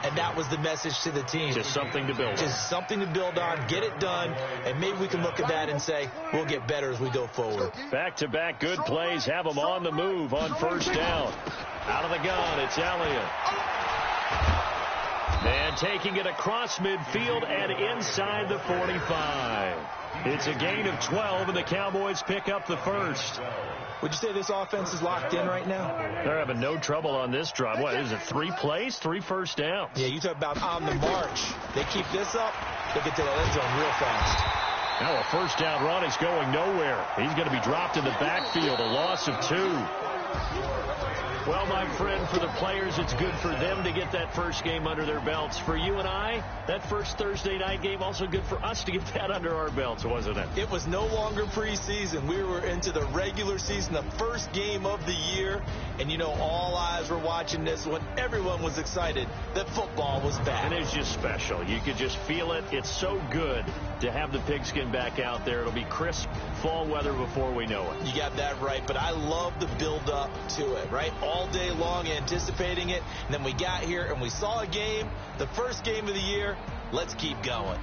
And that was the message to the team. Just something to build on. Just something to build on, get it done, and maybe we can look at that and say, we'll get better as we go forward. Back-to-back good plays have them on the move on first down. Out of the gun, it's Elliott. And taking it across midfield and inside the 45. It's a gain of 12, and the Cowboys pick up the first. Would you say this offense is locked in right now? They're having no trouble on this drive. What is it, 3 plays, 3 first downs? Yeah, you talk about on the march. They keep this up, they get to the end zone real fast. Now a first down run is going nowhere. He's going to be dropped in the backfield, a loss of 2. Well, my friend, for the players, it's good for them to get that first game under their belts. For you and I, that first Thursday night game, also good for us to get that under our belts, wasn't it? It was no longer preseason. We were into the regular season, the first game of the year. And, you know, all eyes were watching this one. Everyone was excited that football was back. And it's just special. You could just feel it. It's so good to have the pigskin back out there. It'll be crisp fall weather before we know it. You got that right, but I love the build-up to it, right? All day long anticipating it, and then we got here and we saw a game, the first game of the year. Let's keep going.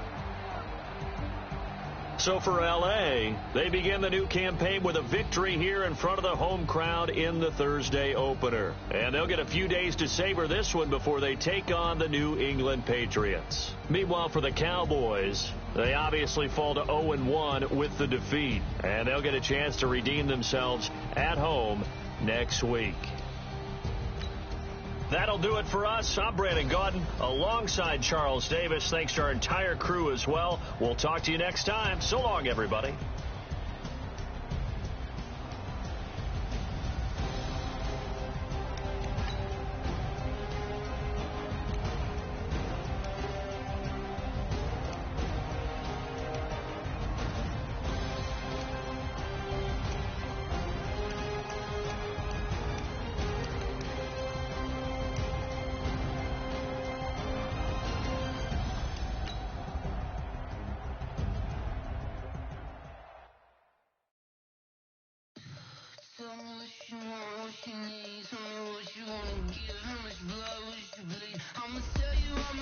So for L.A., they begin the new campaign with a victory here in front of the home crowd in the Thursday opener. And they'll get a few days to savor this one before they take on the New England Patriots. Meanwhile, for the Cowboys, they obviously fall to 0-1 with the defeat. And they'll get a chance to redeem themselves at home next week. That'll do it for us. I'm Brandon Gaudin alongside Charles Davis. Thanks to our entire crew as well. We'll talk to you next time. So long, everybody. Tell me what you want, what you need. Tell me what you wanna give. How much blood would you bleed? I'ma tell you I'm a